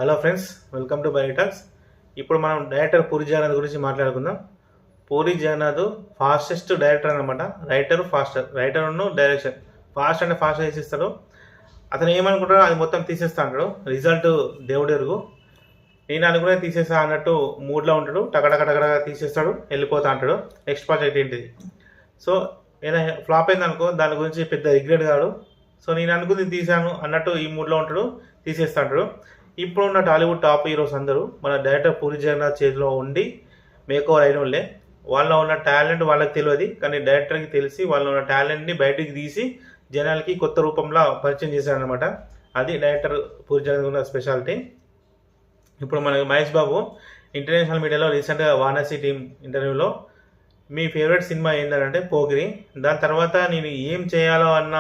Hello friends, welcome to Biotalks. ఇప్పుడు మనం director Puri Jagannadh గురించి మాట్లాడుకుందాం. పూరి జగన్నాథ్ ఫాస్టెస్ట్ డైరెక్టర్ అనమాట. రైటర్ను డైరెక్షన్ ఫాస్ట్ అంటే ఫాస్ట్ చేసిస్తాడు. అతను ఏమనుకుంటాడో అది మొత్తం తీసేస్తా అంటాడు. రిజల్ట్ దేవుడు ఎరుగు. నేను అనుకునే తీసేస్తా అన్నట్టు మూడ్లో ఉంటాడు. టకటకటకడ తీసేస్తాడు, వెళ్ళిపోతా అంటాడు. నెక్స్ట్ ప్రాజెక్ట్ ఏంటిది. సో ఏదైనా ఫ్లాప్ అయింది అనుకో, దాని గురించి పెద్ద రిగ్రెట్ కాడు. సో నేను అనుకుంది తీసాను అన్నట్టు ఈ మూడ్లో ఉంటాడు, తీసేస్తా అంటాడు. ఇప్పుడున్న టాలీవుడ్ టాప్ హీరోస్ అందరూ మన డైరెక్టర్ పూరి జగన్నాథ్ చేతిలో ఉండి మేకోవర్ అయిన వాళ్ళే. వాళ్ళలో ఉన్న టాలెంట్ వాళ్ళకి తెలియదు, కానీ డైరెక్టర్కి తెలిసి వాళ్ళలో ఉన్న టాలెంట్ని బయటికి తీసి జనాలకి కొత్త రూపంలో పరిచయం చేశారనమాట. అది డైరెక్టర్ పూరి జగన్నాథ్ ఉన్న స్పెషాలిటీ. ఇప్పుడు మన మహేష్ బాబు ఇంటర్నేషనల్ మీడియాలో రీసెంట్గా వారణాసి టీం ఇంటర్వ్యూలో మీ ఫేవరెట్ సినిమా ఏంటంటే పోకిరి, దాని తర్వాత నేను ఏం చేయాలో అన్న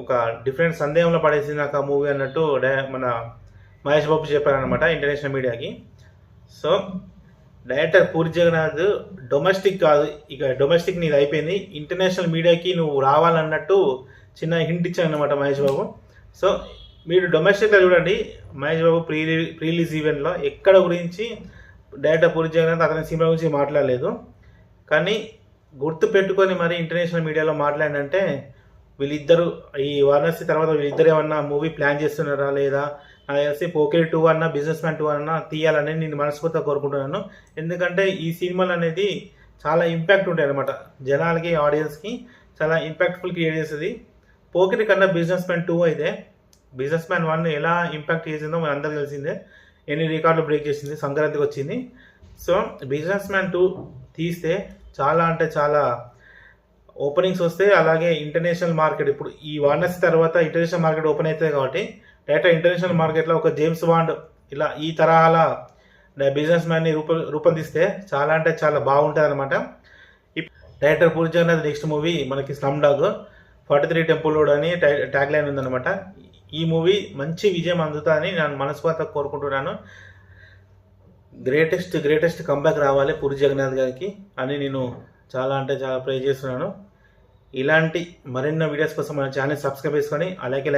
ఒక డిఫరెంట్ సందేహంలో పడేసింది నాకు ఆ మూవీ అన్నట్టు మన మహేష్ బాబు చెప్పారనమాట ఇంటర్నేషనల్ మీడియాకి. So director Puri Jagannadh domestic కాదు, ఇక డొమెస్టిక్ నీది అయిపోయింది, ఇంటర్నేషనల్ మీడియాకి నువ్వు రావాలన్నట్టు చిన్న హింట్ ఇచ్చానమాట మహేష్ బాబు. సో మీరు డొమెస్టిక్లో చూడండి, మహేష్ బాబు ప్రీ రిలీజ్ ఈవెంట్లో ఎక్కడ గురించి డైరెక్టర్ పూరి జగన్నాథ్ అతని సినిమా గురించి మాట్లాడలేదు. కానీ గుర్తు పెట్టుకొని మరి ఇంటర్నేషనల్ మీడియాలో మాట్లాడినంటే వీళ్ళిద్దరు ఈ వారణాసి తర్వాత వీళ్ళిద్దరు ఏమన్నా మూవీ ప్లాన్ చేస్తున్నారా లేదా, నాకు తెలిసి పోకిరి 2 అన్నా బిజినెస్ మ్యాన్ 2 అన్నా తీయాలని నేను మనస్ఫూర్తిగా కోరుకుంటున్నాను. ఎందుకంటే ఈ సినిమాలు అనేది చాలా ఇంపాక్ట్ ఉంటాయి అనమాట, జనాలకి ఆడియన్స్కి చాలా ఇంపాక్ట్ఫుల్ క్రియేట్ చేస్తుంది. పోకిరి కన్నా బిజినెస్ మ్యాన్ 2 అయితే బిజినెస్ మ్యాన్ 1 ఎలా ఇంపాక్ట్ చేసిందో మన అందరికీ తెలిసిందే. ఎన్ని రికార్డులు బ్రేక్ చేసింది, సంక్రాంతికి వచ్చింది. సో బిజినెస్ మ్యాన్ 2 తీస్తే చాలా అంటే చాలా ఓపెనింగ్స్ వస్తాయి. అలాగే ఇంటర్నేషనల్ మార్కెట్ ఇప్పుడు ఈ వారణాసి తర్వాత ఇంటర్నేషనల్ మార్కెట్ ఓపెన్ అవుతుంది కాబట్టి డైరెక్ట్ ఇంటర్నేషనల్ మార్కెట్లో ఒక జేమ్స్ బాండ్ ఇలా ఈ తరహాల బిజినెస్ మ్యాన్ని రూపొందిస్తే చాలా అంటే చాలా బాగుంటుంది అనమాట. Director Puri Jagannadh next movie మనకి స్లమ్ డాగ్ 43 టెంపుల్ రోడ్ అని ట్యాగ్ లైన్ ఉందన్నమాట. ఈ మూవీ మంచి విజయం అందుతుందని నేను మనస్ఫూర్తిగా కోరుకుంటున్నాను. గ్రేటెస్ట్ కంబ్యాక్ రావాలి పూరి జగన్నాథ్ గారికి అని నేను చాలా అంటే చాలా ప్రే చేస్తున్నాను. ఇలాంటి మరిన్ని వీడియోస్ కోసం మన ఛానల్ సబ్స్క్రైబ్ చేసుకొని అలాగే